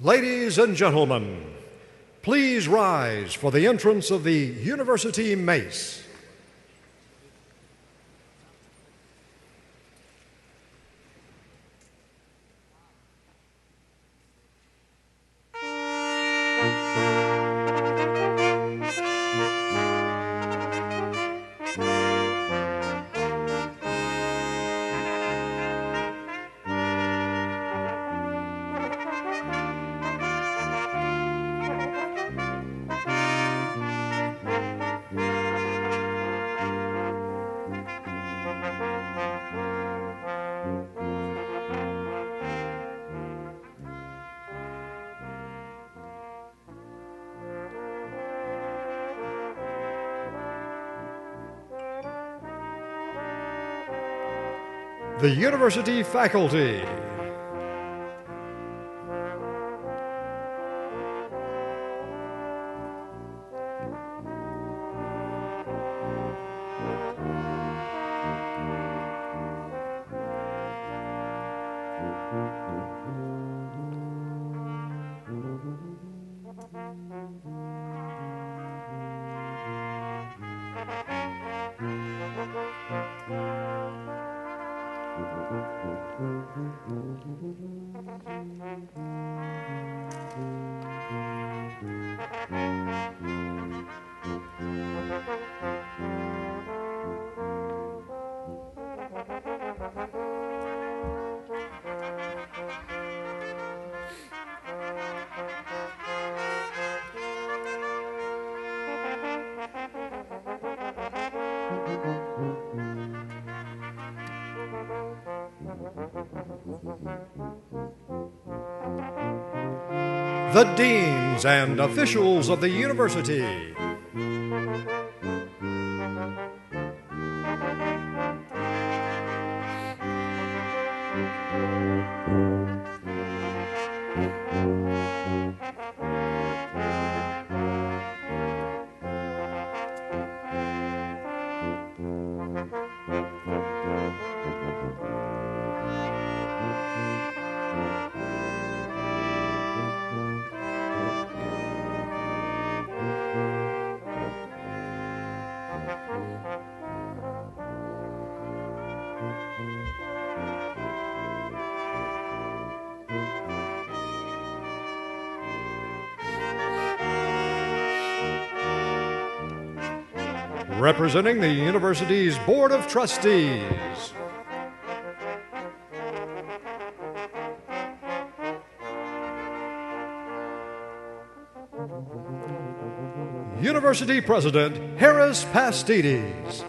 Ladies and gentlemen, please rise for the entrance of the University Mace. The University Faculty. The deans and officials of the university. Representing the university's Board of Trustees. University President Harris Pastides.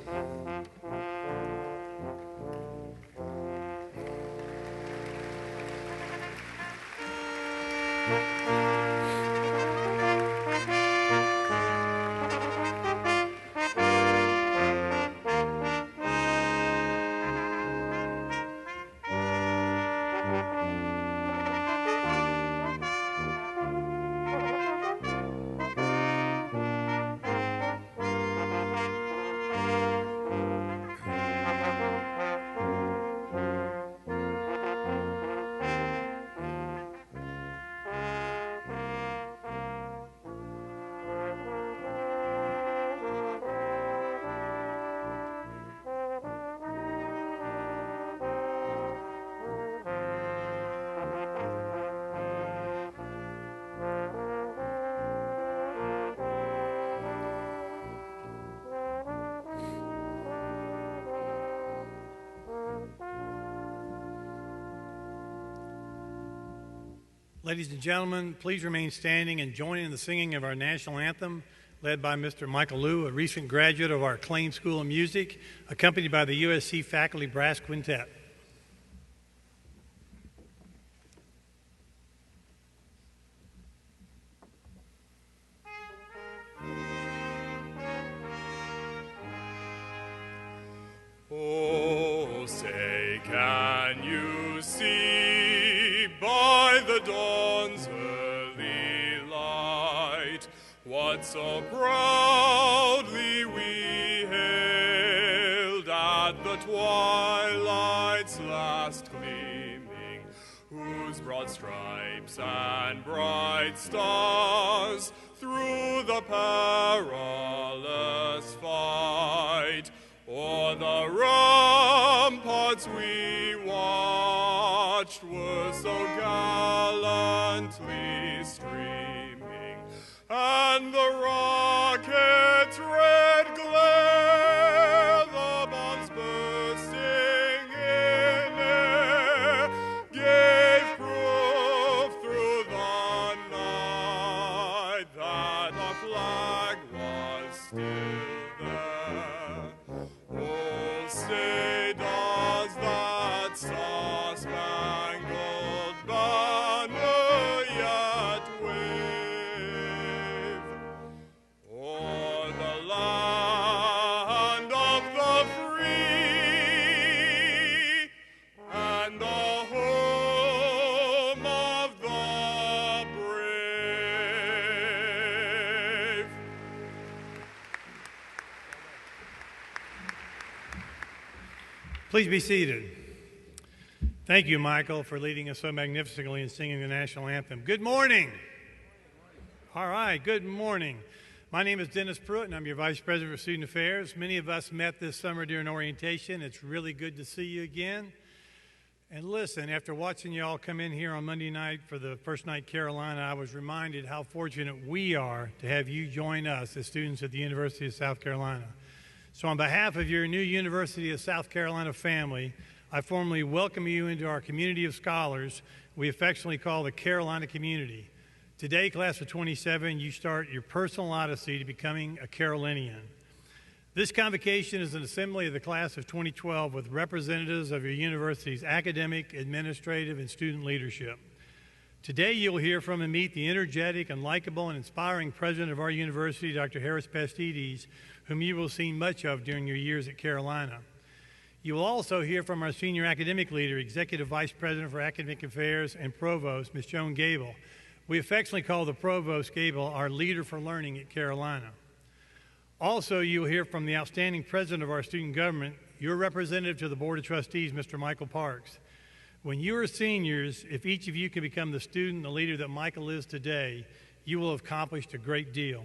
Ladies and gentlemen, please remain standing and join in the singing of our national anthem, led by Mr. Michael Liu, a recent graduate of our Klain School of Music, accompanied by the USC Faculty Brass Quintet. Oh, say, can you see by the dawn's early light what so proudly we hailed at the twilight's last gleaming, whose broad stripes and bright stars through the perilous fight o'er the ramparts we watched were so gallantly streaming, and the rocket's red glare, the bombs bursting in air, gave proof through the night that the flag was still there. Oh, stay does that star-spangled banner yet wave o'er the land of the free and the home of the brave. Please be seated. Thank you, Michael, for leading us so magnificently in singing the national anthem. Good morning. All right, good morning. My name is Dennis Pruitt, and I'm your Vice President for Student Affairs. Many of us met this summer during orientation. It's really good to see you again. And listen, after watching you all come in here on Monday night for the First Night Carolina, I was reminded how fortunate we are to have you join us as students at the University of South Carolina. So on behalf of your new University of South Carolina family, I formally welcome you into our community of scholars we affectionately call the Carolina community. Today, class of 27, you start your personal odyssey to becoming a Carolinian. This convocation is an assembly of the class of 2012 with representatives of your university's academic, administrative, and student leadership. Today, you'll hear from and meet the energetic and likable and inspiring president of our university, Dr. Harris Pastides, whom you will see much of during your years at Carolina. You will also hear from our senior academic leader, Executive Vice President for Academic Affairs and Provost, Ms. Joan Gable. We affectionately call the Provost Gable our leader for learning at Carolina. Also, you will hear from the outstanding president of our student government, your representative to the Board of Trustees, Mr. Michael Parks. When you are seniors, if each of you can become the student and the leader that Michael is today, you will have accomplished a great deal.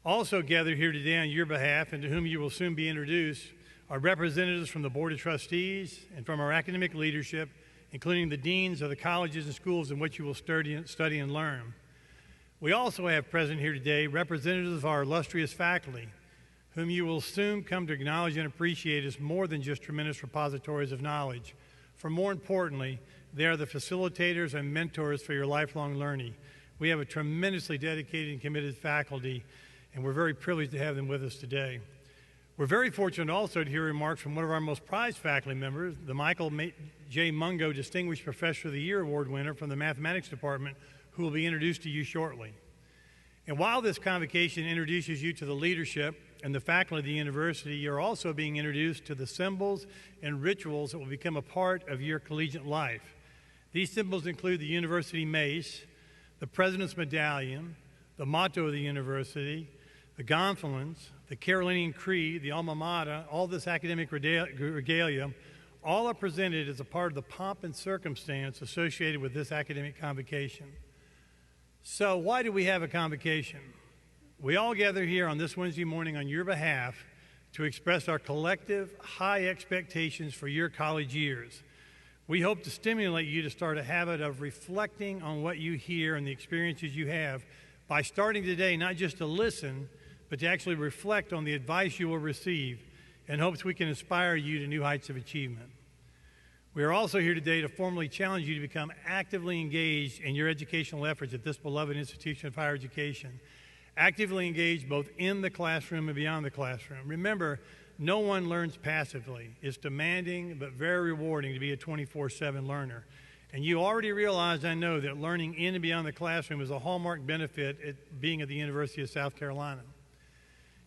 Also gathered here today on your behalf, and to whom you will soon be introduced, are representatives from the Board of Trustees and from our academic leadership, including the deans of the colleges and schools in which you will study and learn. We also have present here today representatives of our illustrious faculty, whom you will soon come to acknowledge and appreciate as more than just tremendous repositories of knowledge. For more importantly, they are the facilitators and mentors for your lifelong learning. We have a tremendously dedicated and committed faculty, and we're very privileged to have them with us today. We're very fortunate also to hear remarks from one of our most prized faculty members, the Michael J. Mungo Distinguished Professor of the Year Award winner from the Mathematics Department, who will be introduced to you shortly. And while this convocation introduces you to the leadership and the faculty of the university, you're also being introduced to the symbols and rituals that will become a part of your collegiate life. These symbols include the university mace, the President's Medallion, the motto of the university, the gonfalons, the Carolinian Creed, the alma mater, all this academic regalia, all are presented as a part of the pomp and circumstance associated with this academic convocation. So why do we have a convocation? We all gather here on this Wednesday morning on your behalf to express our collective high expectations for your college years. We hope to stimulate you to start a habit of reflecting on what you hear and the experiences you have by starting today not just to listen, but to actually reflect on the advice you will receive in hopes we can inspire you to new heights of achievement. We are also here today to formally challenge you to become actively engaged in your educational efforts at this beloved institution of higher education. Actively engaged both in the classroom and beyond the classroom. Remember, no one learns passively. It's demanding but very rewarding to be a 24/7 learner. And you already realize, I know, that learning in and beyond the classroom is a hallmark benefit at being at the University of South Carolina.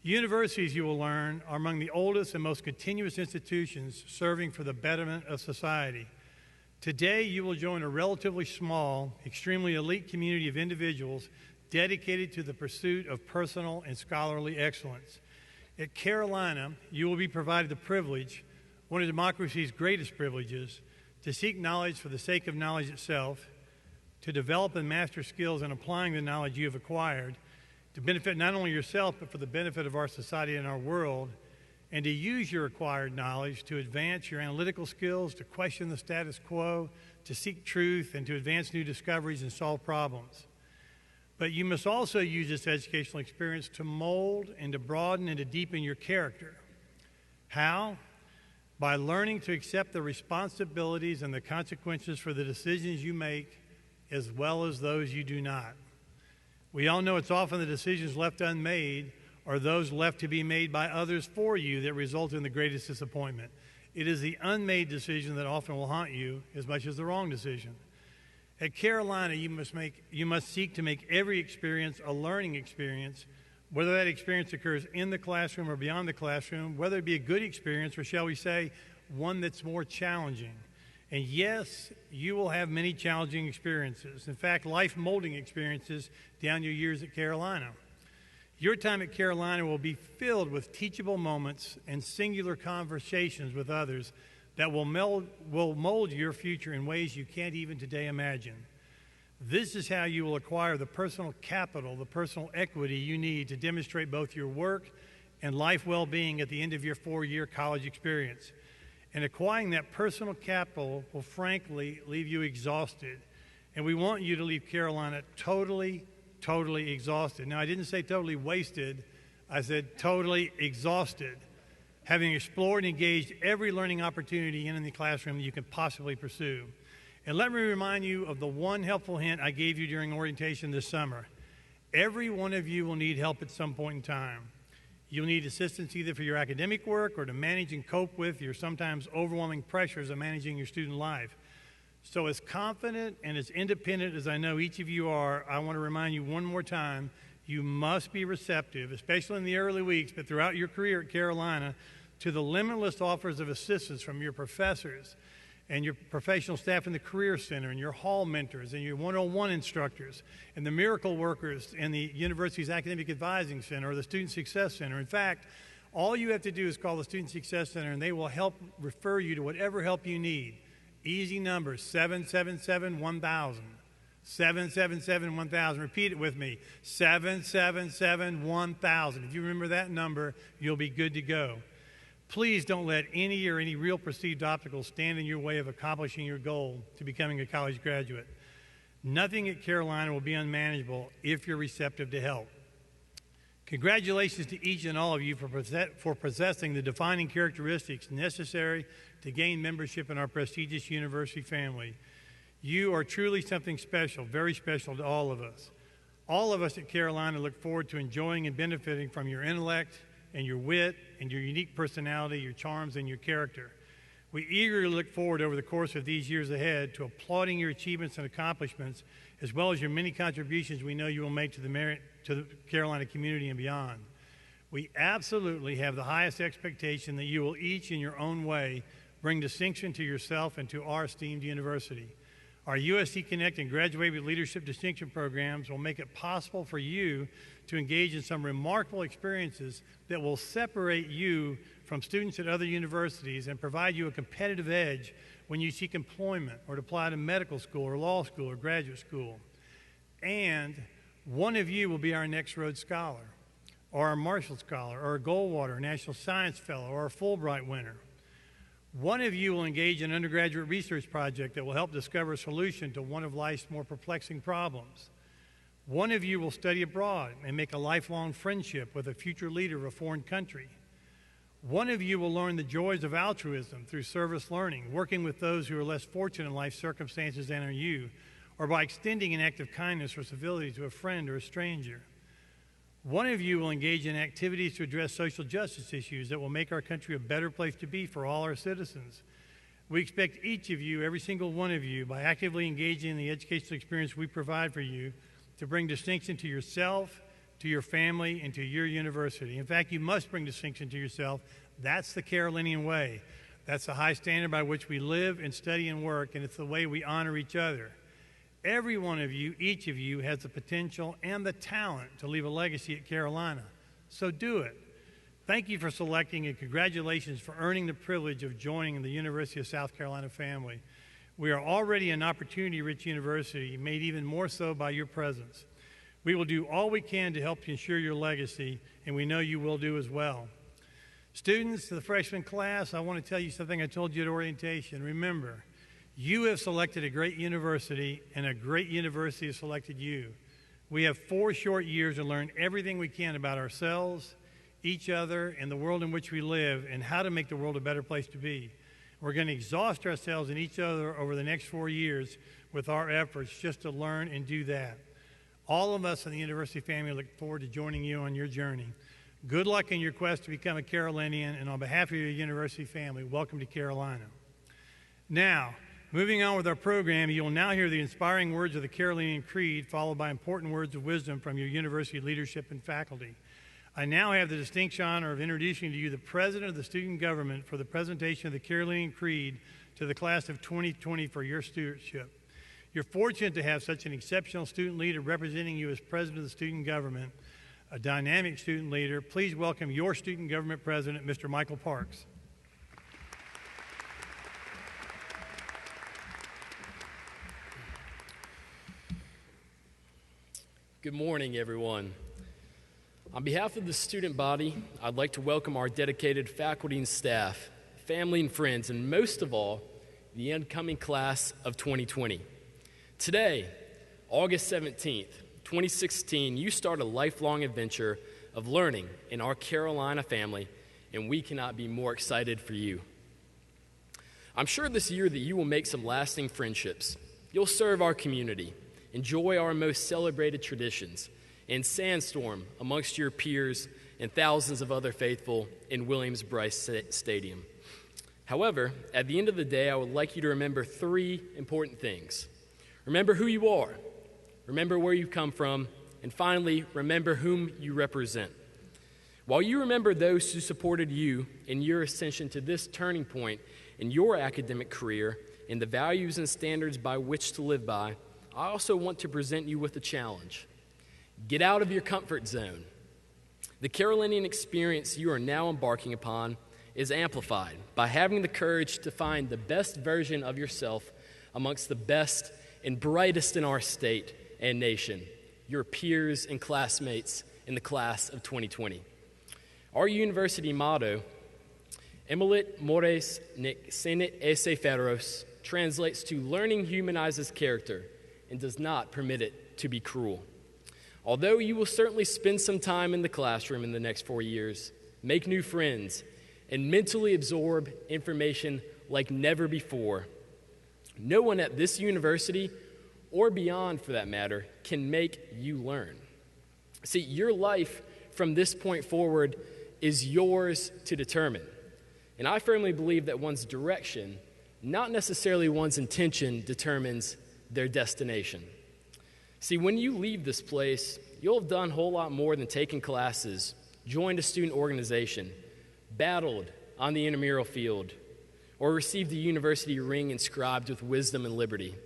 Universities, you will learn, are among the oldest and most continuous institutions serving for the betterment of society. Today, you will join a relatively small, extremely elite community of individuals dedicated to the pursuit of personal and scholarly excellence. At Carolina, you will be provided the privilege, one of democracy's greatest privileges, to seek knowledge for the sake of knowledge itself, to develop and master skills in applying the knowledge you have acquired, to benefit not only yourself but for the benefit of our society and our world, and to use your acquired knowledge to advance your analytical skills, to question the status quo, to seek truth, and to advance new discoveries and solve problems. But you must also use this educational experience to mold and to broaden and to deepen your character. How? By learning to accept the responsibilities and the consequences for the decisions you make, as well as those you do not. We all know it's often the decisions left unmade or those left to be made by others for you that result in the greatest disappointment. It is the unmade decision that often will haunt you as much as the wrong decision. At Carolina, you must seek to make every experience a learning experience, whether that experience occurs in the classroom or beyond the classroom, whether it be a good experience or, shall we say, one that's more challenging. And yes, you will have many challenging experiences. In fact, life-molding experiences down your years at Carolina. Your time at Carolina will be filled with teachable moments and singular conversations with others that will mold your future in ways you can't even today imagine. This is how you will acquire the personal capital, the personal equity you need to demonstrate both your work and life well-being at the end of your 4-year college experience. And acquiring that personal capital will frankly leave you exhausted. And we want you to leave Carolina totally exhausted. Now, I didn't say totally wasted. I said totally exhausted, having explored and engaged every learning opportunity in the classroom that you can possibly pursue. And let me remind you of the one helpful hint I gave you during orientation this summer. Every one of you will need help at some point in time. You'll need assistance either for your academic work or to manage and cope with your sometimes overwhelming pressures of managing your student life. So as confident and as independent as I know each of you are, I want to remind you one more time, you must be receptive, especially in the early weeks, but throughout your career at Carolina, to the limitless offers of assistance from your professors and your professional staff in the Career Center and your hall mentors and your 101 instructors and the miracle workers in the university's Academic Advising Center or the Student Success Center. In fact, all you have to do is call the Student Success Center and they will help refer you to whatever help you need. Easy numbers, 777-1000. 777-1000. Repeat it with me, 777-1000. If you remember that number, you'll be good to go. Please don't let any real perceived obstacles stand in your way of accomplishing your goal to becoming a college graduate. Nothing at Carolina will be unmanageable if you're receptive to help. Congratulations to each and all of you for possessing the defining characteristics necessary to gain membership in our prestigious university family. You are truly something special, very special to all of us. All of us at Carolina look forward to enjoying and benefiting from your intellect and your wit and your unique personality, your charms, and your character. We eagerly look forward over the course of these years ahead to applauding your achievements and accomplishments, as well as your many contributions we know you will make to the Carolina community and beyond. We absolutely have the highest expectation that you will each, in your own way, bring distinction to yourself and to our esteemed university. Our USC Connect and Graduate Leadership Distinction programs will make it possible for you to engage in some remarkable experiences that will separate you from students at other universities and provide you a competitive edge when you seek employment or to apply to medical school or law school or graduate school. And one of you will be our next Rhodes Scholar or our Marshall Scholar or a Goldwater National Science Fellow or a Fulbright winner. One of you will engage in an undergraduate research project that will help discover a solution to one of life's more perplexing problems. One of you will study abroad and make a lifelong friendship with a future leader of a foreign country. One of you will learn the joys of altruism through service learning, working with those who are less fortunate in life circumstances than are you, or by extending an act of kindness or civility to a friend or a stranger. One of you will engage in activities to address social justice issues that will make our country a better place to be for all our citizens. We expect each of you, every single one of you, by actively engaging in the educational experience we provide for you, to bring distinction to yourself, to your family, and to your university. In fact, you must bring distinction to yourself. That's the Carolinian way. That's the high standard by which we live and study and work, and it's the way we honor each other. Every one of you, each of you, has the potential and the talent to leave a legacy at Carolina. So do it. Thank you for selecting and congratulations for earning the privilege of joining the University of South Carolina family. We are already an opportunity-rich university, made even more so by your presence. We will do all we can to help ensure your legacy, and we know you will do as well. Students, to the freshman class, I want to tell you something I told you at orientation. Remember, you have selected a great university, and a great university has selected you. We have 4 short years to learn everything we can about ourselves, each other, and the world in which we live, and how to make the world a better place to be. We're going to exhaust ourselves and each other over the next 4 years with our efforts just to learn and do that. All of us in the university family look forward to joining you on your journey. Good luck in your quest to become a Carolinian, and on behalf of your university family, welcome to Carolina. Now, moving on with our program, you will now hear the inspiring words of the Carolinian Creed, followed by important words of wisdom from your university leadership and faculty. I now have the distinct honor of introducing to you the President of the Student Government for the presentation of the Carolinian Creed to the class of 2020 for your stewardship. You're fortunate to have such an exceptional student leader representing you as President of the Student Government, a dynamic student leader. Please welcome your Student Government President, Mr. Michael Parks. Good morning, everyone. On behalf of the student body, I'd like to welcome our dedicated faculty and staff, family and friends, and most of all, the incoming class of 2020. Today, August 17th, 2016, you start a lifelong adventure of learning in our Carolina family, and we cannot be more excited for you. I'm sure this year that you will make some lasting friendships. You'll serve our community, enjoy our most celebrated traditions, and sandstorm amongst your peers and thousands of other faithful in Williams-Brice Stadium. However, at the end of the day, I would like you to remember 3 important things. Remember who you are, remember where you come from, and finally, remember whom you represent. While you remember those who supported you in your ascension to this turning point in your academic career and the values and standards by which to live by, I also want to present you with a challenge. Get out of your comfort zone. The Carolinian experience you are now embarking upon is amplified by having the courage to find the best version of yourself amongst the best and brightest in our state and nation, your peers and classmates in the class of 2020. Our university motto, Emilit Mores Nec Senet Esse Feros, translates to learning humanizes character and does not permit it to be cruel. Although you will certainly spend some time in the classroom in the next 4 years, make new friends, and mentally absorb information like never before, no one at this university, or beyond for that matter, can make you learn. See, your life from this point forward is yours to determine. And I firmly believe that one's direction, not necessarily one's intention, determines their destination. See, when you leave this place, you'll have done a whole lot more than taken classes, joined a student organization, battled on the intramural field, or received a university ring inscribed with wisdom and liberty.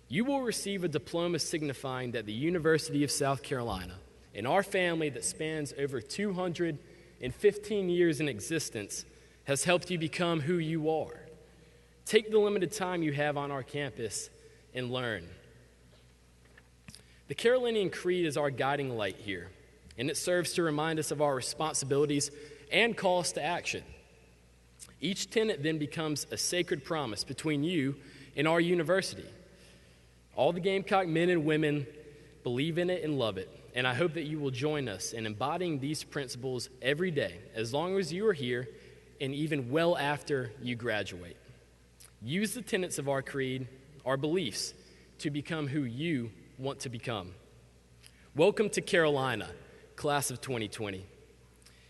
You will receive a diploma signifying that the University of South Carolina, and our family that spans over 215 years in existence, has helped you become who you are. Take the limited time you have on our campus and learn. The Carolinian Creed is our guiding light here, and it serves to remind us of our responsibilities and call us to action. Each tenet then becomes a sacred promise between you and our university. All the Gamecock men and women believe in it and love it, and I hope that you will join us in embodying these principles every day, as long as you are here and even well after you graduate. Use the tenets of our creed, our beliefs, to become who you want to become. Welcome to Carolina, class of 2020.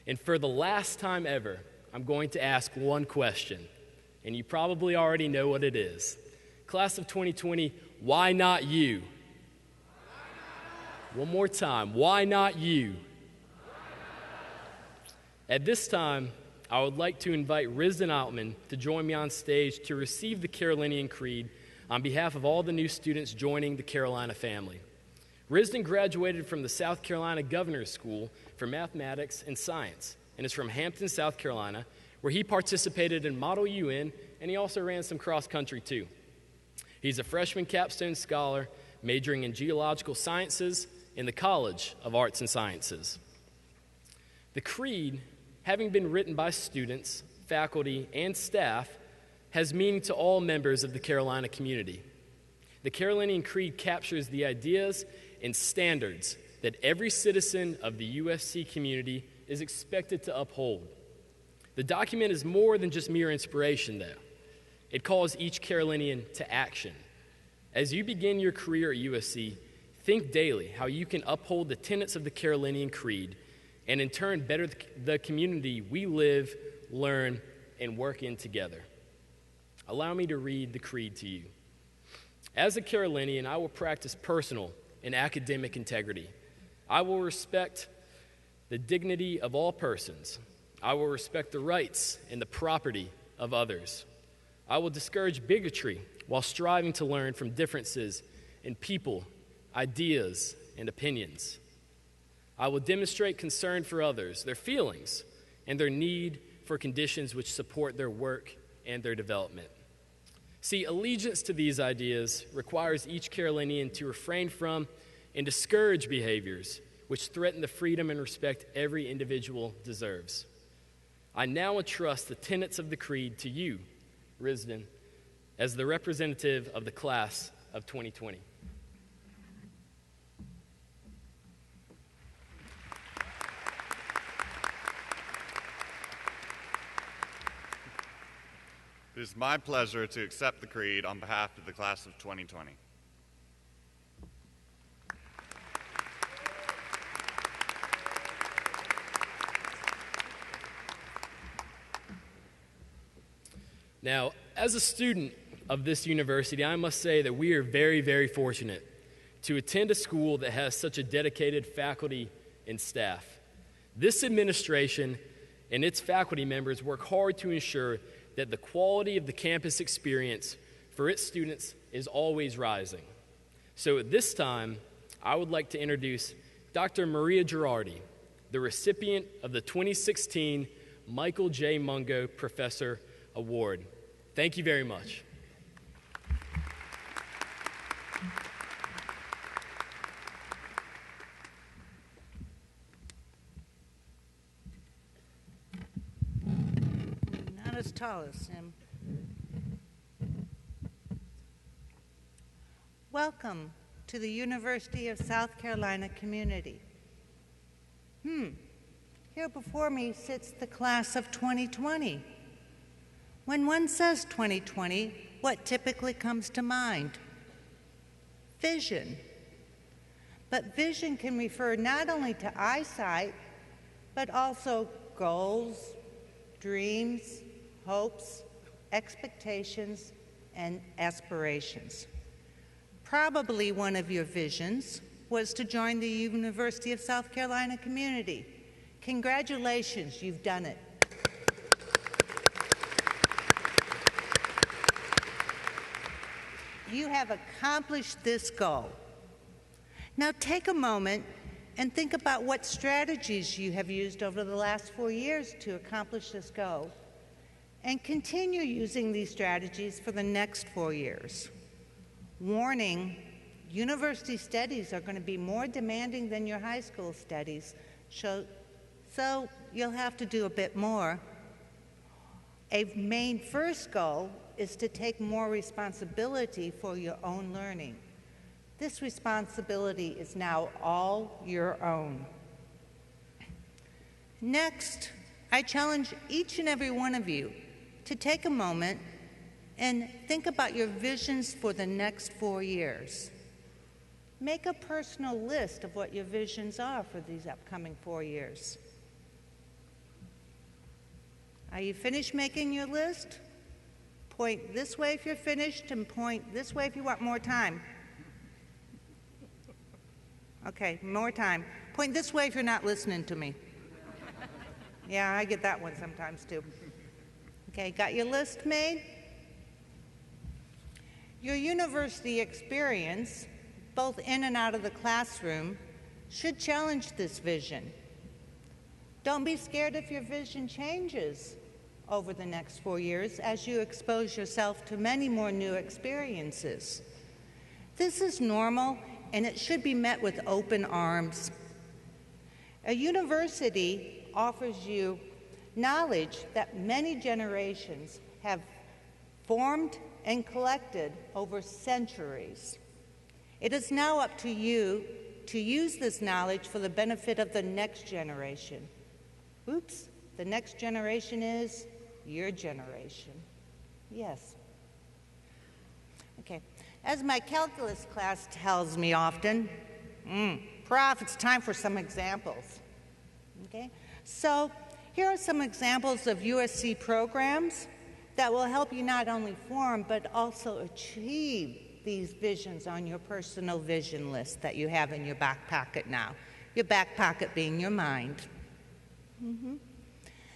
And for the last time ever, I'm going to ask one question, and you probably already know what it is. Class of 2020, why not you? One more time, why not you? At this time, I would like to invite Risden Altman to join me on stage to receive the Carolinian Creed on behalf of all the new students joining the Carolina family. Risden graduated from the South Carolina Governor's School for Mathematics and Science and is from Hampton, South Carolina, where he participated in Model UN, and he also ran some cross country too. He's a freshman capstone scholar majoring in geological sciences in the College of Arts and Sciences. The Creed, having been written by students, faculty, and staff, has meaning to all members of the Carolina community. The Carolinian Creed captures the ideas and standards that every citizen of the USC community is expected to uphold. The document is more than just mere inspiration, though. It calls each Carolinian to action. As you begin your career at USC, think daily how you can uphold the tenets of the Carolinian Creed and in turn better the community we live, learn, and work in together. Allow me to read the Creed to you. As a Carolinian, I will practice personal and academic integrity. I will respect the dignity of all persons. I will respect the rights and the property of others. I will discourage bigotry while striving to learn from differences in people, ideas, and opinions. I will demonstrate concern for others, their feelings, and their need for conditions which support their work and their development. See, allegiance to these ideas requires each Carolinian to refrain from and discourage behaviors which threaten the freedom and respect every individual deserves. I now entrust the tenets of the Creed to you, Risden, as the representative of the class of 2020. It is my pleasure to accept the Creed on behalf of the class of 2020. Now, as a student of this university, I must say that we are very, very fortunate to attend a school that has such a dedicated faculty and staff. This administration and its faculty members work hard to ensure that the quality of the campus experience for its students is always rising. So at this time, I would like to introduce Dr. Maria Girardi, the recipient of the 2016 Michael J. Mungo Professor Award. Thank you very much. Not as tall as Sim. Welcome to the University of South Carolina community. Here before me sits the class of 2020. When one says 2020, what typically comes to mind? Vision. But vision can refer not only to eyesight, but also goals, dreams, hopes, expectations, and aspirations. Probably one of your visions was to join the University of South Carolina community. Congratulations, you've done it. You have accomplished this goal. Now take a moment and think about what strategies you have used over the last 4 years to accomplish this goal, and continue using these strategies for the next 4 years. Warning, university studies are going to be more demanding than your high school studies, so you'll have to do a bit more. A main first goal is to take more responsibility for your own learning. This responsibility is now all your own. Next, I challenge each and every one of you to take a moment and think about your visions for the next 4 years. Make a personal list of what your visions are for these upcoming 4 years. Are you finished making your list? Point this way if you're finished, and point this way if you want more time. Okay, more time. Point this way if you're not listening to me. Yeah, I get that one sometimes too. Okay, got your list made? Your university experience, both in and out of the classroom, should challenge this vision. Don't be scared if your vision changes over the next 4 years as you expose yourself to many more new experiences. This is normal, and it should be met with open arms. A university offers you knowledge that many generations have formed and collected over centuries. It is now up to you to use this knowledge for the benefit of the next generation. Oops, the next generation is your generation. Yes. Okay. As my calculus class tells me often, Prof, it's time for some examples. Okay? So here are some examples of USC programs that will help you not only form but also achieve these visions on your personal vision list that you have in your back pocket now. Your back pocket being your mind.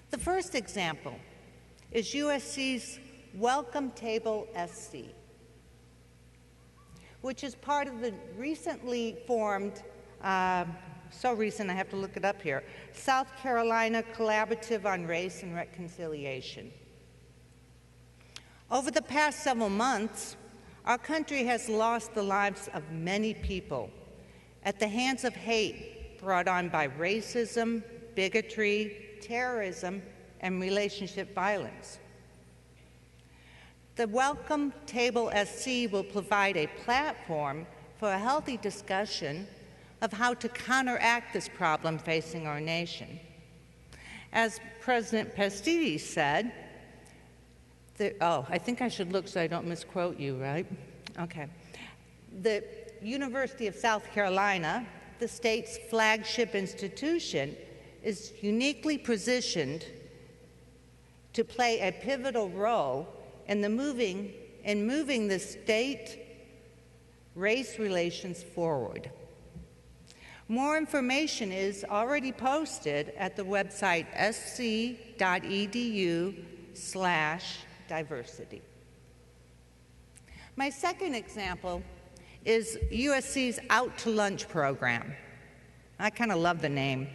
The first example is USC's Welcome Table SC, which is part of the recently formed, so recent I have to look it up here, South Carolina Collaborative on Race and Reconciliation. Over the past several months, our country has lost the lives of many people at the hands of hate brought on by racism, bigotry, terrorism, and relationship violence. The Welcome Table SC will provide a platform for a healthy discussion of how to counteract this problem facing our nation. As President Pastides said, I think I should look so I don't misquote you, right? Okay. The University of South Carolina, the state's flagship institution, is uniquely positioned to play a pivotal role in moving the state race relations forward. More information is already posted at the website sc.edu/diversity. My second example is USC's Out to Lunch program. I kind of love the name.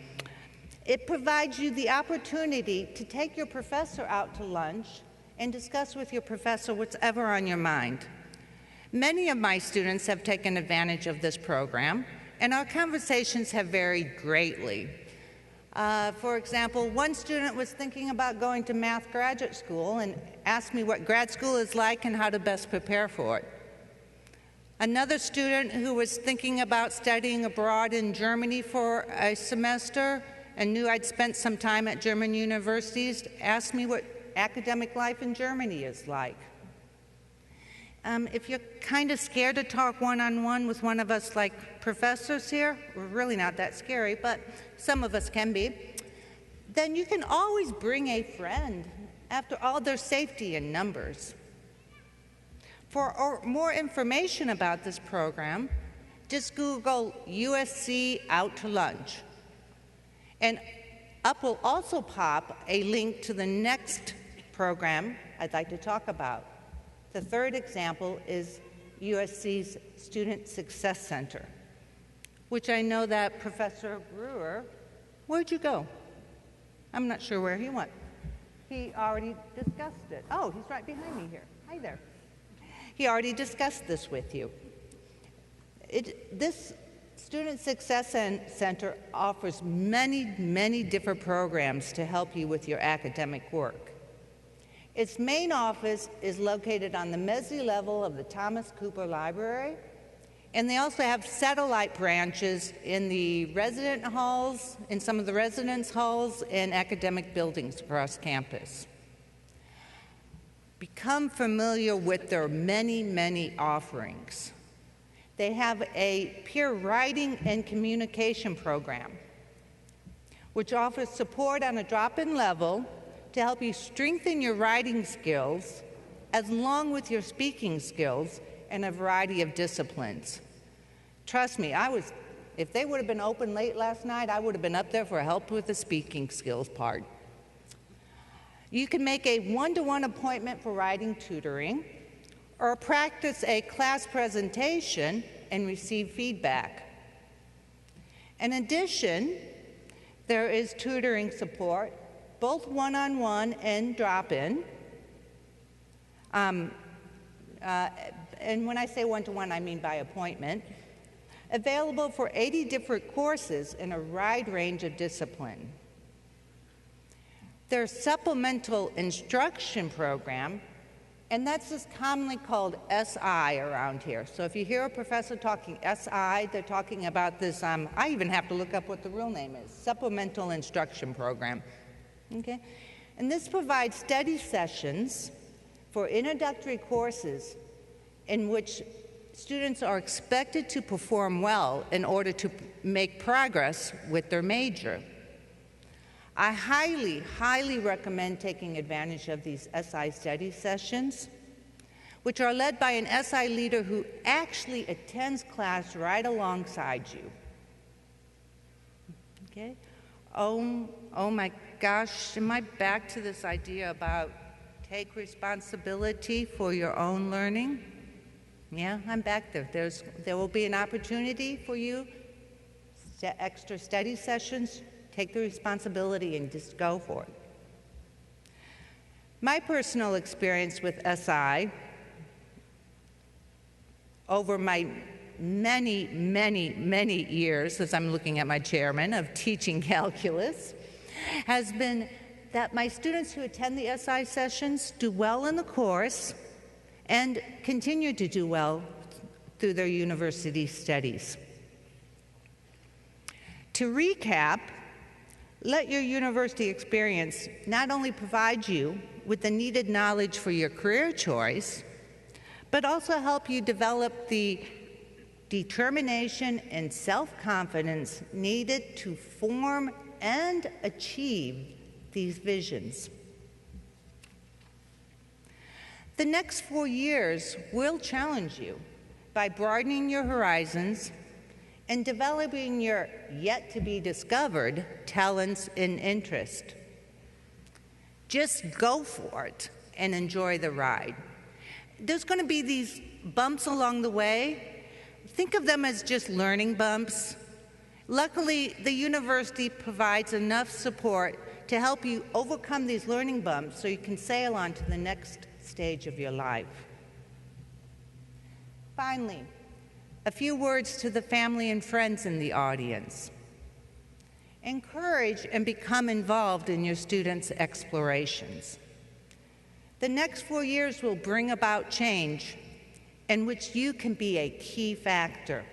It provides you the opportunity to take your professor out to lunch and discuss with your professor what's ever on your mind. Many of my students have taken advantage of this program, and our conversations have varied greatly. For example, one student was thinking about going to math graduate school and asked me what grad school is like and how to best prepare for it. Another student who was thinking about studying abroad in Germany for a semester and knew I'd spent some time at German universities asked me what academic life in Germany is like. If you're kind of scared to talk one-on-one with one of us like professors here, we're really not that scary, but some of us can be, then you can always bring a friend. After all, there's safety in numbers. For more information about this program, just Google USC Out to Lunch. And up will also pop a link to the next program I'd like to talk about. The third example is USC's Student Success Center, which I know that Professor Brewer, where'd you go? I'm not sure where he went. He already discussed it. Oh, he's right behind me here. Hi there. He already discussed this with you. This Student Success Center offers many, many different programs to help you with your academic work. Its main office is located on the Mesley level of the Thomas Cooper Library, and they also have satellite branches in the resident halls, in some of the residence halls, and academic buildings across campus. Become familiar with their many, many offerings. They have a peer writing and communication program, which offers support on a drop-in level to help you strengthen your writing skills, along with your speaking skills in a variety of disciplines. Trust me, if they would have been open late last night, I would have been up there for help with the speaking skills part. You can make a one-to-one appointment for writing tutoring, or practice a class presentation and receive feedback. In addition, There is tutoring support, both one-on-one and drop-in. And when I say one-to-one, I mean by appointment. Available for 80 different courses in a wide range of discipline. Their supplemental instruction program, and that's just commonly called SI around here. So if you hear a professor talking SI, they're talking about this, I even have to look up what the real name is, supplemental instruction program. Okay? And this provides study sessions for introductory courses in which students are expected to perform well in order to make progress with their major. I highly, highly recommend taking advantage of these SI study sessions, which are led by an SI leader who actually attends class right alongside you. Okay? Oh my gosh, am I back to this idea about take responsibility for your own learning? Yeah, I'm back there. There will be an opportunity for you, extra study sessions. Take the responsibility and just go for it. My personal experience with SI over my many, many, many years, as I'm looking at my chairman, of teaching calculus, has been that my students who attend the SI sessions do well in the course and continue to do well through their university studies. To recap, let your university experience not only provide you with the needed knowledge for your career choice, but also help you develop the determination and self-confidence needed to form and achieve these visions. The next 4 years will challenge you by broadening your horizons and developing your yet-to-be-discovered talents and interest. Just go for it and enjoy the ride. There's going to be these bumps along the way. Think of them as just learning bumps. Luckily, the university provides enough support to help you overcome these learning bumps so you can sail on to the next stage of your life. Finally, a few words to the family and friends in the audience. Encourage and become involved in your students' explorations. The next 4 years will bring about change in which you can be a key factor.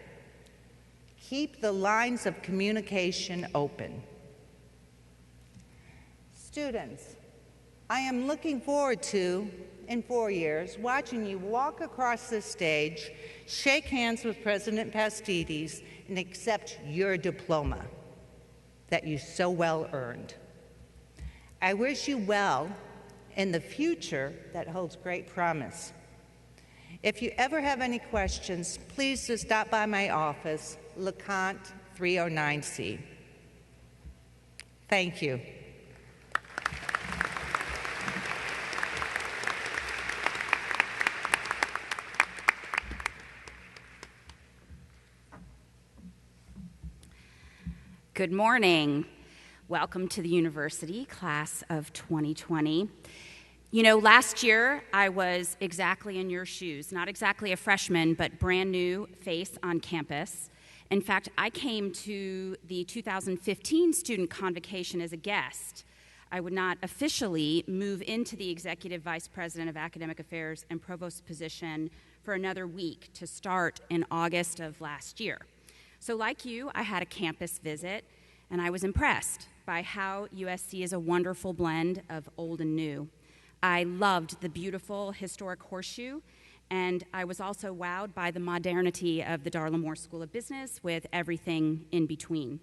Keep the lines of communication open. Students, I am looking forward to, in 4 years, watching you walk across this stage, shake hands with President Pastides, and accept your diploma that you so well earned. I wish you well in the future that holds great promise. If you ever have any questions, please just stop by my office, LeConte 309C. Thank you. Good morning. Welcome to the university, class of 2020. You know, last year I was exactly in your shoes, not exactly a freshman, but brand new face on campus. In fact, I came to the 2015 student convocation as a guest. I would not officially move into the executive vice president of academic affairs and provost position for another week to start in August of last year. So like you, I had a campus visit, and I was impressed by how USC is a wonderful blend of old and new. I loved the beautiful historic horseshoe, and I was also wowed by the modernity of the Darla Moore School of Business with everything in between.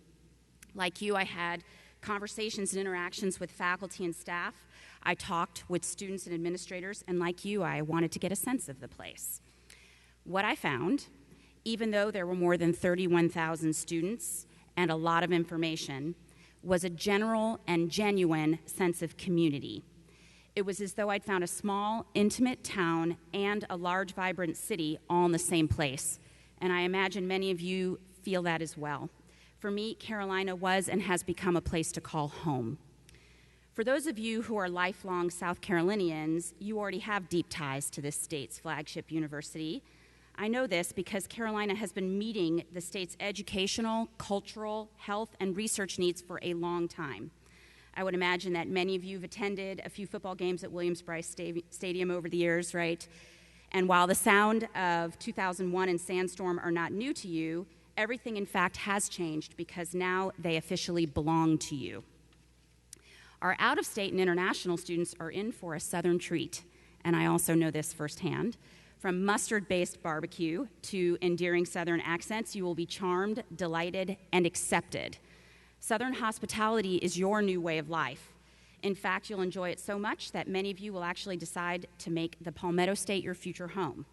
Like you, I had conversations and interactions with faculty and staff. I talked with students and administrators, and like you, I wanted to get a sense of the place. What I found, even though there were more than 31,000 students and a lot of information, was a general and genuine sense of community. It was as though I'd found a small, intimate town and a large, vibrant city all in the same place, and I imagine many of you feel that as well. For me, Carolina was and has become a place to call home. For those of you who are lifelong South Carolinians, you already have deep ties to this state's flagship university. I know this because Carolina has been meeting the state's educational, cultural, health, and research needs for a long time. I would imagine that many of you have attended a few football games at Williams-Brice Stadium over the years, right? And while the sound of 2001 and Sandstorm are not new to you, everything, in fact, has changed because now they officially belong to you. Our out-of-state and international students are in for a Southern treat, and I also know this firsthand. From mustard-based barbecue to endearing Southern accents, you will be charmed, delighted, and accepted. Southern hospitality is your new way of life. In fact, you'll enjoy it so much that many of you will actually decide to make the Palmetto State your future home.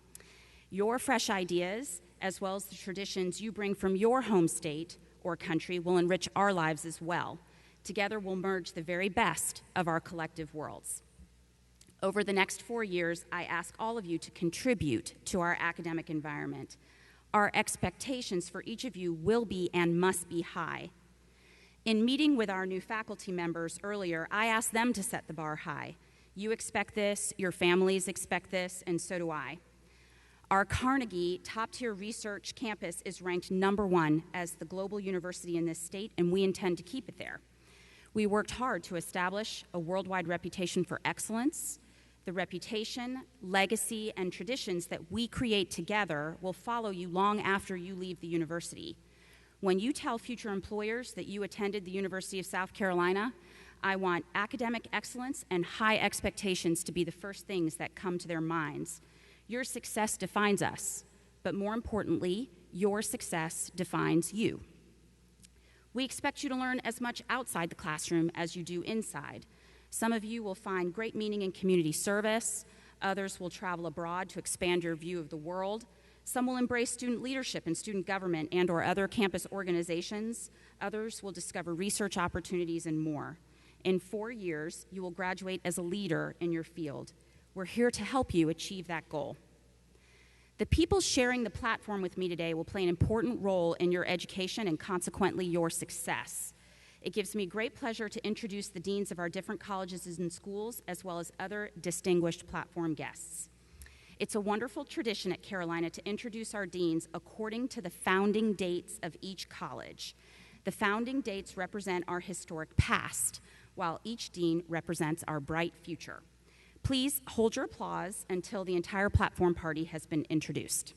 Your fresh ideas, as well as the traditions you bring from your home state or country, will enrich our lives as well. Together, we'll merge the very best of our collective worlds. Over the next 4 years, I ask all of you to contribute to our academic environment. Our expectations for each of you will be and must be high. In meeting with our new faculty members earlier, I asked them to set the bar high. You expect this, your families expect this, and so do I. Our Carnegie top-tier research campus is ranked #1 as the global university in this state, and we intend to keep it there. We worked hard to establish a worldwide reputation for excellence. The reputation, legacy, and traditions that we create together will follow you long after you leave the university. When you tell future employers that you attended the University of South Carolina, I want academic excellence and high expectations to be the first things that come to their minds. Your success defines us, but more importantly, your success defines you. We expect you to learn as much outside the classroom as you do inside. Some of you will find great meaning in community service. Others will travel abroad to expand your view of the world. Some will embrace student leadership and student government and/or other campus organizations. Others will discover research opportunities and more. In 4 years, you will graduate as a leader in your field. We're here to help you achieve that goal. The people sharing the platform with me today will play an important role in your education and consequently your success. It gives me great pleasure to introduce the deans of our different colleges and schools, as well as other distinguished platform guests. It's a wonderful tradition at Carolina to introduce our deans according to the founding dates of each college. The founding dates represent our historic past, while each dean represents our bright future. Please hold your applause until the entire platform party has been introduced.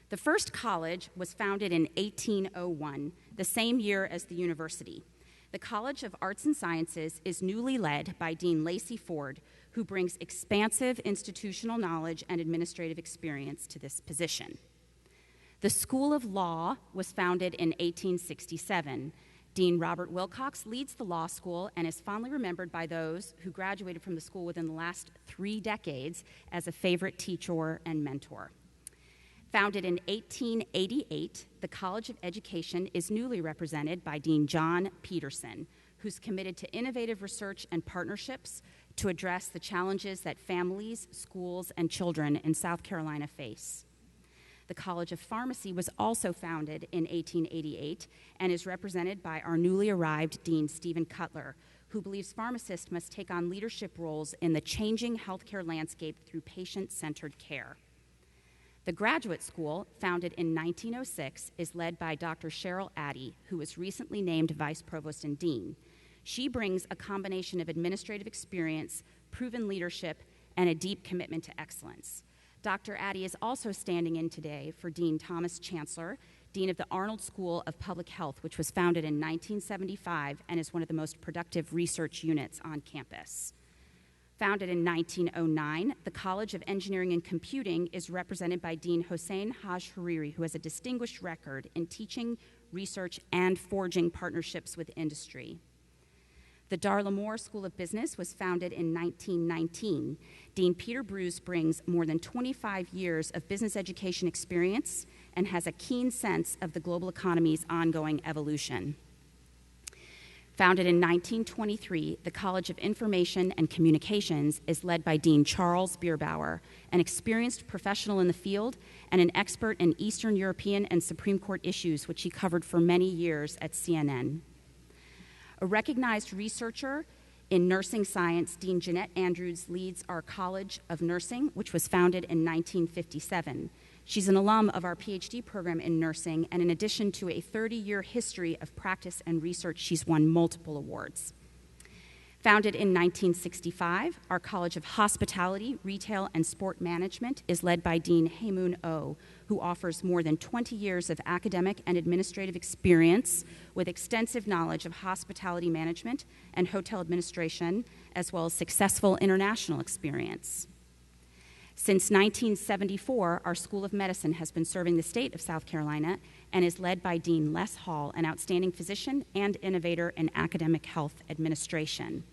The first college was founded in 1801, the same year as the university. The College of Arts and Sciences is newly led by Dean Lacey Ford, who brings expansive institutional knowledge and administrative experience to this position. The School of Law was founded in 1867. Dean Robert Wilcox leads the law school and is fondly remembered by those who graduated from the school within the last 3 decades as a favorite teacher and mentor. Founded in 1888, the College of Education is newly represented by Dean John Peterson, who's committed to innovative research and partnerships to address the challenges that families, schools, and children in South Carolina face. The College of Pharmacy was also founded in 1888 and is represented by our newly arrived Dean Stephen Cutler, who believes pharmacists must take on leadership roles in the changing healthcare landscape through patient-centered care. The Graduate School, founded in 1906, is led by Dr. Cheryl Addy, who was recently named Vice Provost and Dean. She brings a combination of administrative experience, proven leadership, and a deep commitment to excellence. Dr. Addy is also standing in today for Dean Thomas Chancellor, Dean of the Arnold School of Public Health, which was founded in 1975 and is one of the most productive research units on campus. Founded in 1909, the College of Engineering and Computing is represented by Dean Hossein Haj Hariri, who has a distinguished record in teaching, research, and forging partnerships with industry. The Darla Moore School of Business was founded in 1919. Dean Peter Bruce brings more than 25 years of business education experience and has a keen sense of the global economy's ongoing evolution. Founded in 1923, the College of Information and Communications is led by Dean Charles Bierbauer, an experienced professional in the field and an expert in Eastern European and Supreme Court issues, which he covered for many years at CNN. A recognized researcher in nursing science, Dean Jeanette Andrews leads our College of Nursing, which was founded in 1957. She's an alum of our PhD program in nursing, and in addition to a 30-year history of practice and research, she's won multiple awards. Founded in 1965, our College of Hospitality, Retail, and Sport Management is led by Dean Haemoon Oh, who offers more than 20 years of academic and administrative experience with extensive knowledge of hospitality management and hotel administration, as well as successful international experience. Since 1974, our School of Medicine has been serving the state of South Carolina and is led by Dean Les Hall, an outstanding physician and innovator in academic health administration.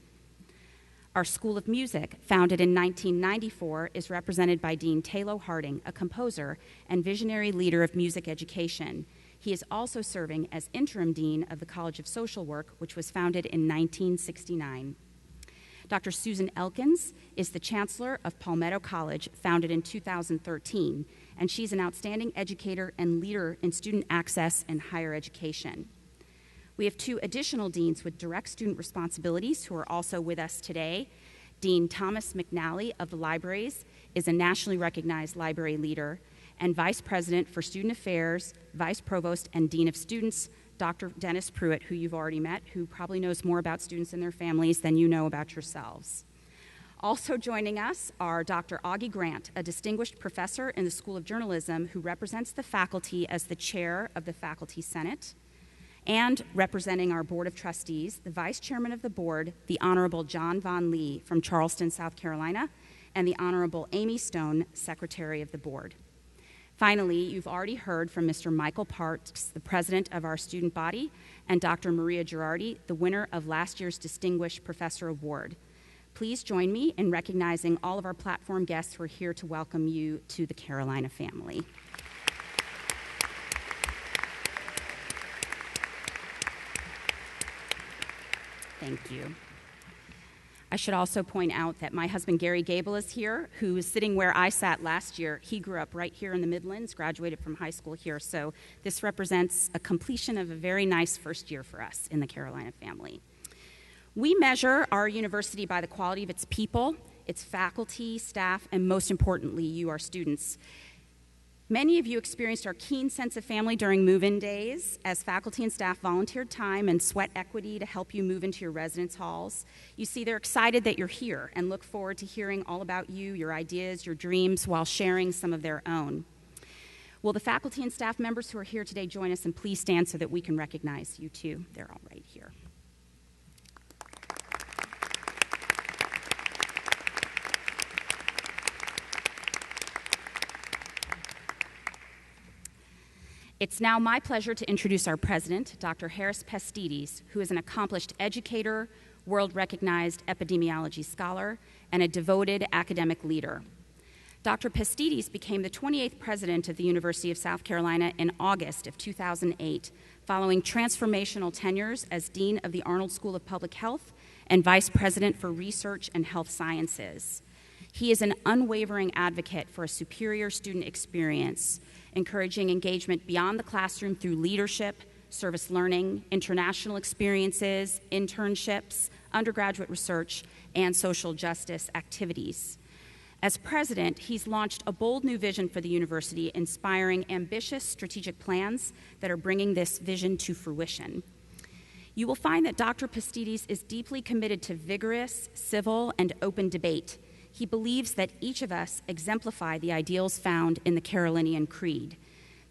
Our School of Music, founded in 1994, is represented by Dean Taylo Harding, a composer and visionary leader of music education. He is also serving as interim dean of the College of Social Work, which was founded in 1969. Dr. Susan Elkins is the chancellor of Palmetto College, founded in 2013, and she's an outstanding educator and leader in student access and higher education. We have two additional deans with direct student responsibilities who are also with us today. Dean Thomas McNally of the Libraries is a nationally recognized library leader, and Vice President for Student Affairs, Vice Provost, and Dean of Students, Dr. Dennis Pruitt, who you've already met, who probably knows more about students and their families than you know about yourselves. Also joining us are Dr. Augie Grant, a distinguished professor in the School of Journalism who represents the faculty as the chair of the Faculty Senate, and representing our Board of Trustees, the Vice Chairman of the Board, the Honorable John Von Lee from Charleston, South Carolina, and the Honorable Amy Stone, Secretary of the Board. Finally, you've already heard from Mr. Michael Parks, the president of our student body, and Dr. Maria Girardi, the winner of last year's Distinguished Professor Award. Please join me in recognizing all of our platform guests who are here to welcome you to the Carolina family. Thank you. I should also point out that my husband, Gary Gable, is here, who is sitting where I sat last year. He grew up right here in the Midlands, graduated from high school here, so this represents a completion of a very nice first year for us in the Carolina family. We measure our university by the quality of its people, its faculty, staff, and most importantly, you, our students. Many of you experienced our keen sense of family during move-in days as faculty and staff volunteered time and sweat equity to help you move into your residence halls. You see, they're excited that you're here and look forward to hearing all about you, your ideas, your dreams, while sharing some of their own. Will the faculty and staff members who are here today join us, and please stand so that we can recognize you too. They're all right here. It's now my pleasure to introduce our president, Dr. Harris Pastides, who is an accomplished educator, world-recognized epidemiology scholar, and a devoted academic leader. Dr. Pastides became the 28th president of the University of South Carolina in August of 2008, following transformational tenures as dean of the Arnold School of Public Health and vice president for research and health sciences. He is an unwavering advocate for a superior student experience, encouraging engagement beyond the classroom through leadership, service learning, international experiences, internships, undergraduate research, and social justice activities. As president, he's launched a bold new vision for the university, inspiring ambitious strategic plans that are bringing this vision to fruition. You will find that Dr. Pastides is deeply committed to vigorous, civil, and open debate. He believes that each of us exemplify the ideals found in the Carolinian Creed.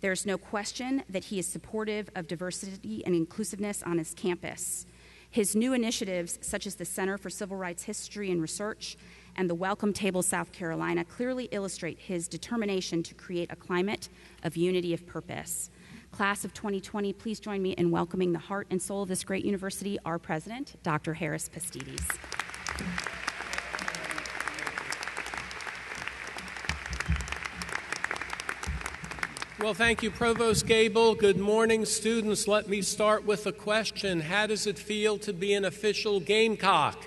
There's no question that he is supportive of diversity and inclusiveness on his campus. His new initiatives, such as the Center for Civil Rights History and Research and the Welcome Table South Carolina, clearly illustrate his determination to create a climate of unity of purpose. Class of 2020, please join me in welcoming the heart and soul of this great university, our president, Dr. Harris Pastides. Well, thank you, Provost Gable. Good morning, students. Let me start with a question. How does it feel to be an official Gamecock?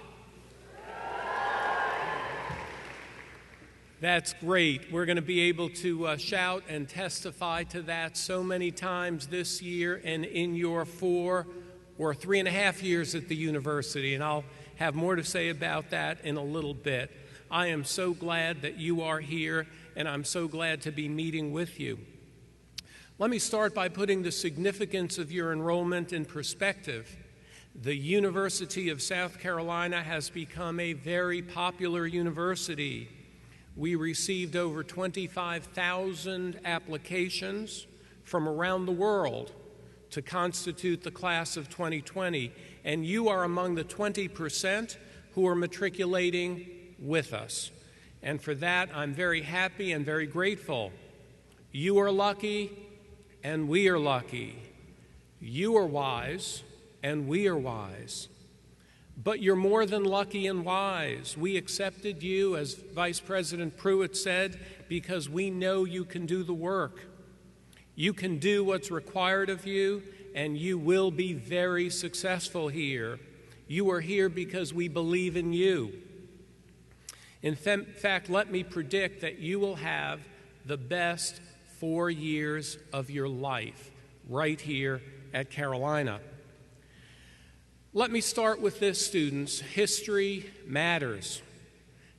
That's great. We're going to be able to shout and testify to that so many times this year and in your 4 or 3.5 years at the university, and I'll have more to say about that in a little bit. I am so glad that you are here, and I'm so glad to be meeting with you. Let me start by putting the significance of your enrollment in perspective. The University of South Carolina has become a very popular university. We received over 25,000 applications from around the world to constitute the class of 2020, and you are among the 20% who are matriculating with us. And for that, I'm very happy and very grateful. You are lucky, and we are lucky. You are wise, and we are wise. But you're more than lucky and wise. We accepted you, as Vice President Pruitt said, because we know you can do the work. You can do what's required of you, and you will be very successful here. You are here because we believe in you. In fact, let me predict that you will have the best 4 years of your life right here at Carolina. Let me start with this, students. History matters.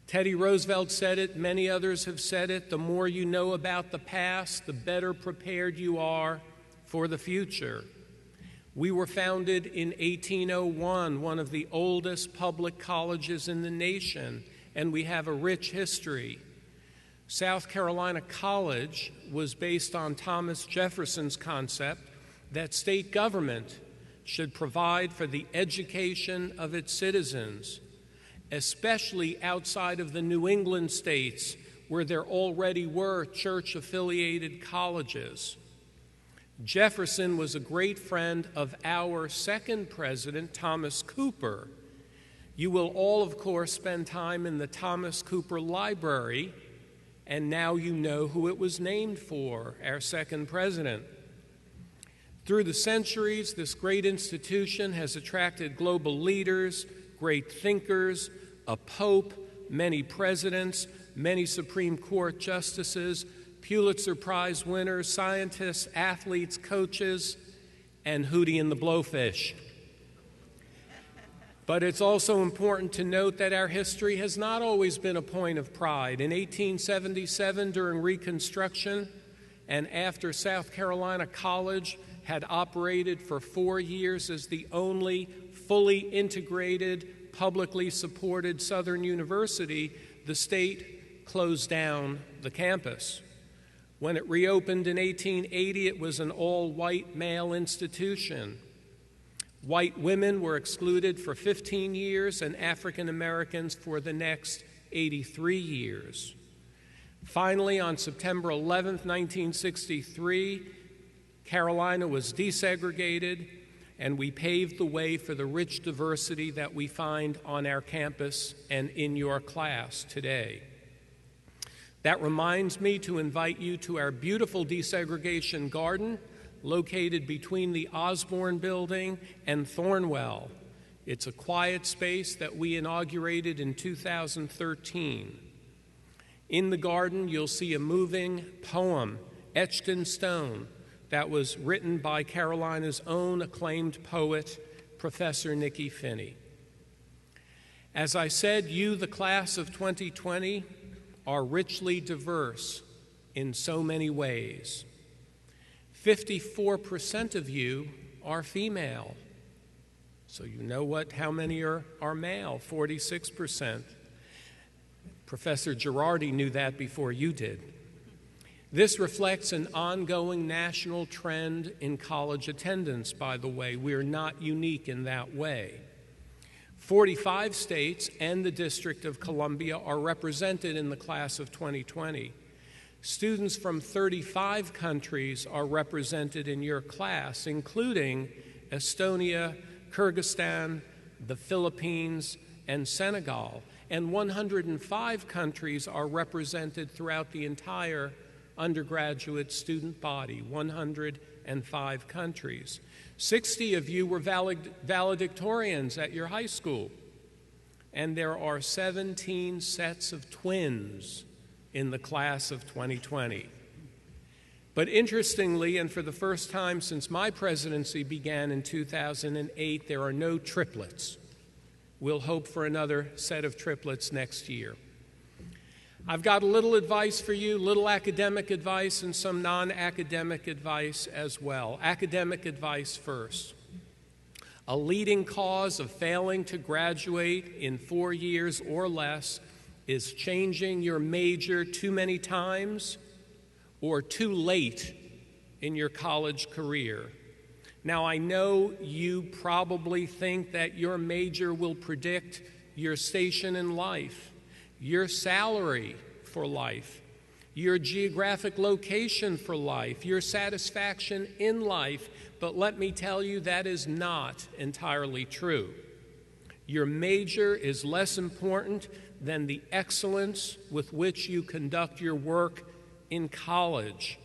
Teddy Roosevelt said it, many others have said it. The more you know about the past, the better prepared you are for the future. We were founded in 1801, one of the oldest public colleges in the nation, and we have a rich history. South Carolina College was based on Thomas Jefferson's concept that state government should provide for the education of its citizens, especially outside of the New England states where there already were church-affiliated colleges. Jefferson was a great friend of our second president, Thomas Cooper. You will all, of course, spend time in the Thomas Cooper Library, and now you know who it was named for, our second president. Through the centuries, this great institution has attracted global leaders, great thinkers, a pope, many presidents, many Supreme Court justices, Pulitzer Prize winners, scientists, athletes, coaches, and Hootie and the Blowfish. But it's also important to note that our history has not always been a point of pride. In 1877, during Reconstruction, and after South Carolina College had operated for 4 years as the only fully integrated, publicly supported Southern university, the state closed down the campus. When it reopened in 1880, it was an all-white male institution. White women were excluded for 15 years and African Americans for the next 83 years. Finally, on September 11, 1963, Carolina was desegregated, and we paved the way for the rich diversity that we find on our campus and in your class today. That reminds me to invite you to our beautiful desegregation garden located between the Osborne Building and Thornwell. It's a quiet space that we inaugurated in 2013. In the garden, you'll see a moving poem etched in stone that was written by Carolina's own acclaimed poet, Professor Nikki Finney. As I said, you, the class of 2020, are richly diverse in so many ways. 54% of you are female. So you know how many are male, 46%. Professor Girardi knew that before you did. This reflects an ongoing national trend in college attendance, by the way. We're not unique in that way. 45 states and the District of Columbia are represented in the class of 2020. Students from 35 countries are represented in your class, including Estonia, Kyrgyzstan, the Philippines, and Senegal. And 105 countries are represented throughout the entire undergraduate student body, 105 countries. 60 of you were valedictorians at your high school. And there are 17 sets of twins in the class of 2020. But interestingly, and for the first time since my presidency began in 2008, there are no triplets. We'll hope for another set of triplets next year. I've got a little advice for you, little academic advice and some non-academic advice as well. Academic advice first. A leading cause of failing to graduate in 4 years or less is changing your major too many times or too late in your college career. Now, I know you probably think that your major will predict your station in life, your salary for life, your geographic location for life, your satisfaction in life, but let me tell you that is not entirely true. Your major is less important than the excellence with which you conduct your work in college.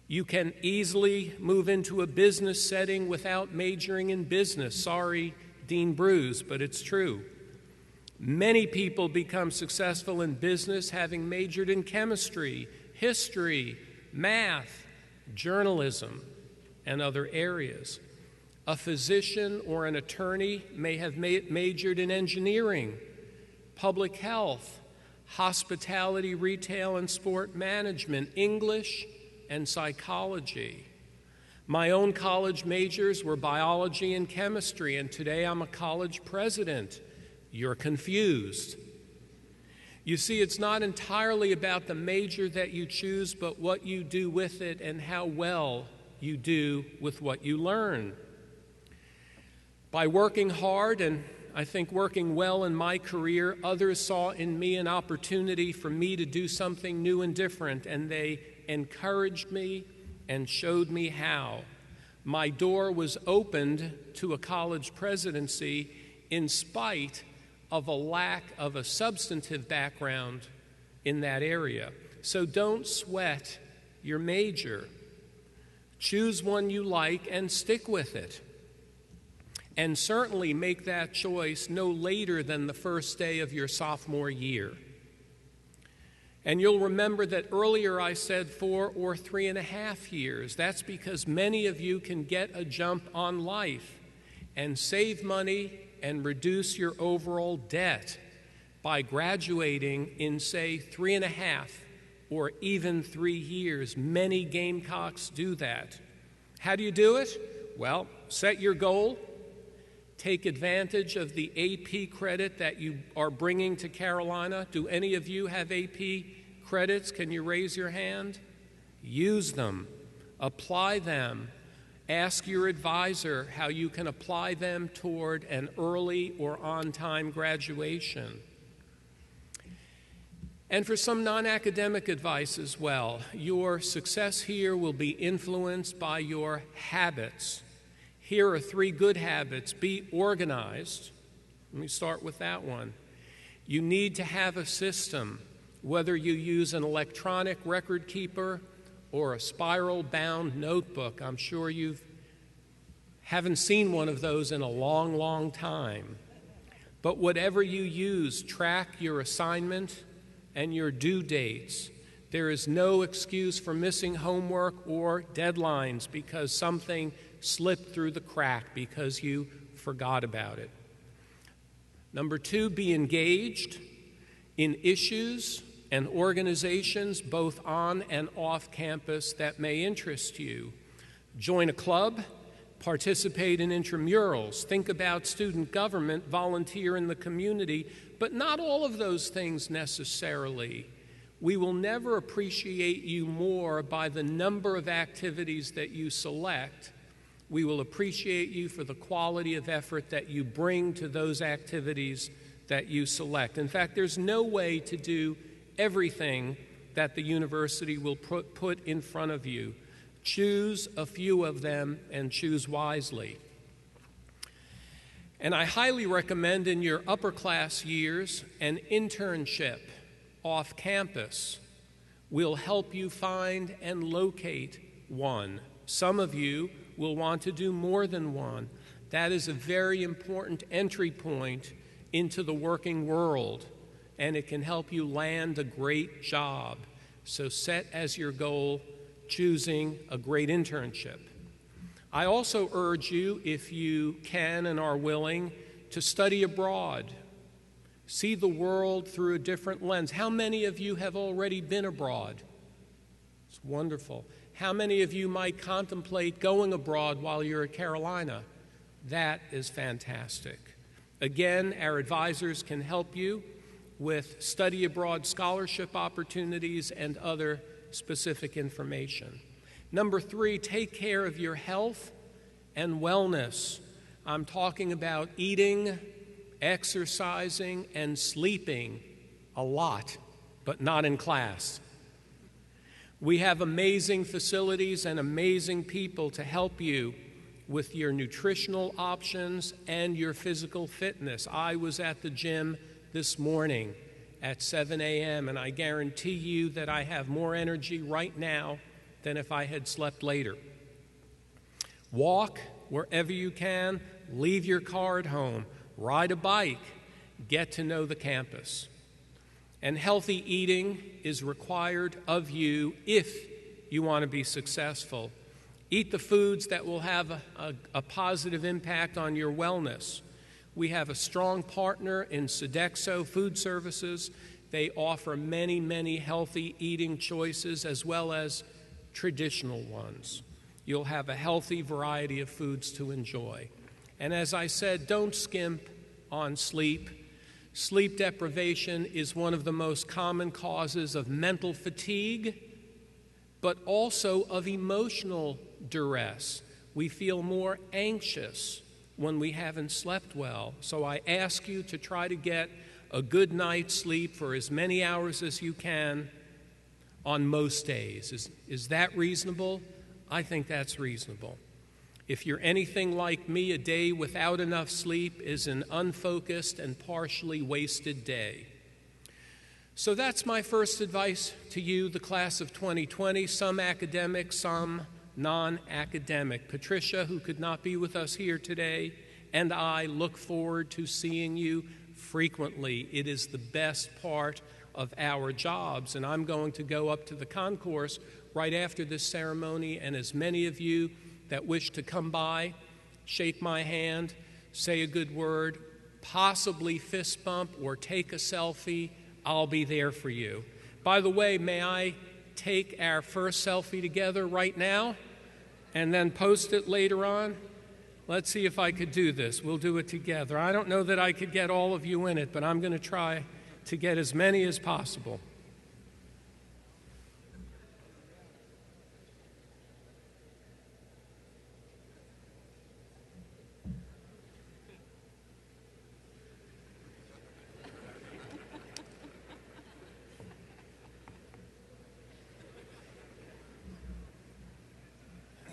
You can easily move into a business setting without majoring in business. Sorry, Dean Bruce, but it's true. Many people become successful in business having majored in chemistry, history, math, journalism, and other areas. A physician or an attorney may have majored in engineering, public health, hospitality, retail, and sport management, English, and psychology. My own college majors were biology and chemistry, and today I'm a college president. You're confused. You see, it's not entirely about the major that you choose, but what you do with it and how well you do with what you learn. By working hard and I think working well in my career, others saw in me an opportunity for me to do something new and different, and they encouraged me and showed me how. My door was opened to a college presidency in spite of a lack of a substantive background in that area. So don't sweat your major. Choose one you like and stick with it. And certainly make that choice no later than the first day of your sophomore year. And you'll remember that earlier I said 4 or 3.5 years. That's because many of you can get a jump on life and save money and reduce your overall debt by graduating in, say, 3.5 or even 3 years. Many Gamecocks do that. How do you do it? Well, set your goal. Take advantage of the AP credit that you are bringing to Carolina. Do any of you have AP credits? Can you raise your hand? Use them. Apply them. Ask your advisor how you can apply them toward an early or on-time graduation. And for some non-academic advice as well, your success here will be influenced by your habits. Here are 3 good habits. Be organized. Let me start with that one. You need to have a system, whether you use an electronic record keeper or a spiral-bound notebook. I'm sure you haven't seen one of those in a long, long time. But whatever you use, track your assignment and your due dates. There is no excuse for missing homework or deadlines because something slipped through the crack because you forgot about it. Number 2, be engaged in issues and organizations both on and off campus that may interest you. Join a club, participate in intramurals, think about student government, volunteer in the community, but not all of those things necessarily. We will never appreciate you more by the number of activities that you select. We will appreciate you for the quality of effort that you bring to those activities that you select. In fact, there's no way to do everything that the university will put in front of you. Choose a few of them and choose wisely. And I highly recommend in your upper class years an internship off campus We'll help you find and locate one. Some of you will want to do more than one. That is a very important entry point into the working world, and it can help you land a great job. So set as your goal choosing a great internship. I also urge you, if you can and are willing, to study abroad. See the world through a different lens. How many of you have already been abroad? It's wonderful. How many of you might contemplate going abroad while you're at Carolina? That is fantastic. Again, our advisors can help you with study abroad scholarship opportunities and other specific information. Number 3, take care of your health and wellness. I'm talking about eating, exercising, and sleeping a lot, but not in class. We have amazing facilities and amazing people to help you with your nutritional options and your physical fitness. I was at the gym this morning at 7 a.m., and I guarantee you that I have more energy right now than if I had slept later. Walk wherever you can, leave your car at home, ride a bike, get to know the campus. And healthy eating is required of you if you want to be successful. Eat the foods that will have a positive impact on your wellness. We have a strong partner in Sodexo Food Services. They offer many, many healthy eating choices as well as traditional ones. You'll have a healthy variety of foods to enjoy. And as I said, don't skimp on sleep. Sleep deprivation is one of the most common causes of mental fatigue, but also of emotional duress. We feel more anxious when we haven't slept well. So I ask you to try to get a good night's sleep for as many hours as you can on most days. Is that reasonable? I think that's reasonable. If you're anything like me, a day without enough sleep is an unfocused and partially wasted day. So that's my first advice to you, the class of 2020, some academic, some non-academic. Patricia, who could not be with us here today, and I look forward to seeing you frequently. It is the best part of our jobs, and I'm going to go up to the concourse right after this ceremony, and as many of you that wish to come by, shake my hand, say a good word, possibly fist bump or take a selfie, I'll be there for you. By the way, may I take our first selfie together right now and then post it later on? Let's see if I could do this. We'll do it together. I don't know that I could get all of you in it, but I'm going to try to get as many as possible.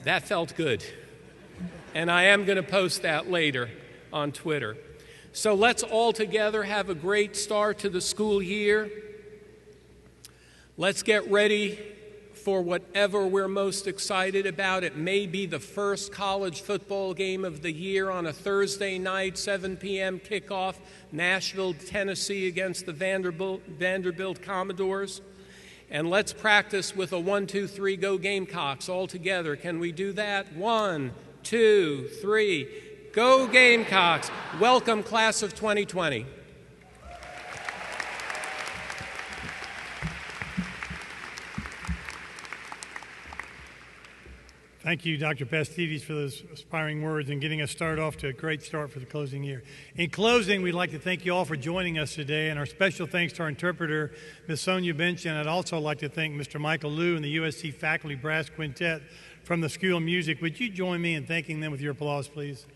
That felt good. And I am going to post that later on Twitter. So let's all together have a great start to the school year. Let's get ready for whatever we're most excited about. It may be the first college football game of the year on a Thursday night, 7 p.m. kickoff, Nashville, Tennessee against the Vanderbilt Commodores. And let's practice with a 1, 2, 3, go Gamecocks all together. Can we do that? 1, 2, 3, go Gamecocks. Welcome, class of 2020. Thank you, Dr. Pastides, for those inspiring words and getting us started off to a great start for the closing year. In closing, we'd like to thank you all for joining us today, and our special thanks to our interpreter, Ms. Sonia Bench, and I'd also like to thank Mr. Michael Liu and the USC Faculty Brass Quintet from the School of Music. Would you join me in thanking them with your applause, please?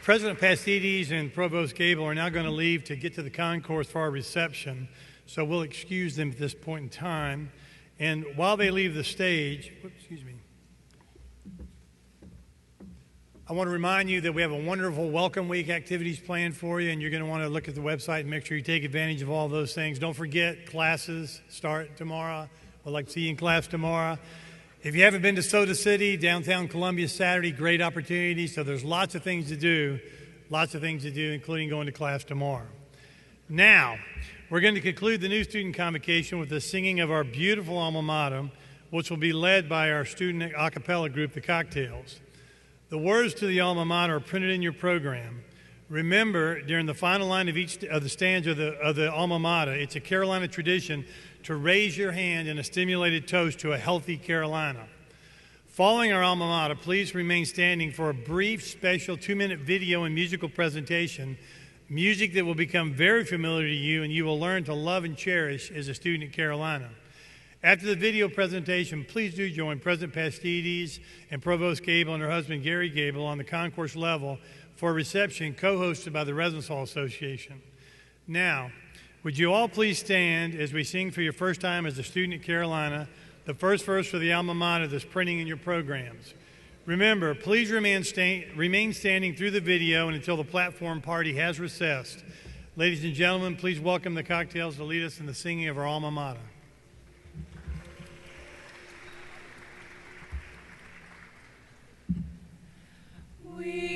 President Pastides and Provost Gable are now going to leave to get to the concourse for our reception. So we'll excuse them at this point in time. And while they leave the stage, I want to remind you that we have a wonderful Welcome Week activities planned for you, and you're going to want to look at the website and make sure you take advantage of all those things. Don't forget, classes start tomorrow. We'd like to see you in class tomorrow. If you haven't been to Soda City, downtown Columbia Saturday, great opportunity. So there's lots of things to do, including going to class tomorrow. Now, we're going to conclude the new student convocation with the singing of our beautiful alma mater, which will be led by our student a cappella group, the Cocktails. The words to the alma mater are printed in your program. Remember, during the final line of each of the stanza of the alma mater, it's a Carolina tradition to raise your hand in a stimulated toast to a healthy Carolina. Following our alma mater, please remain standing for a brief, special 2-minute video and musical presentation, music that will become very familiar to you and you will learn to love and cherish as a student at Carolina. After the video presentation, please do join President Pastides and Provost Gable and her husband Gary Gable on the concourse level for a reception co-hosted by the Residence Hall Association. Now, would you all please stand as we sing for your first time as a student at Carolina, the first verse for the alma mater that's printing in your programs. Remember, please remain standing through the video and until the platform party has recessed. Ladies and gentlemen, please welcome the Cocktails to lead us in the singing of our alma mater. We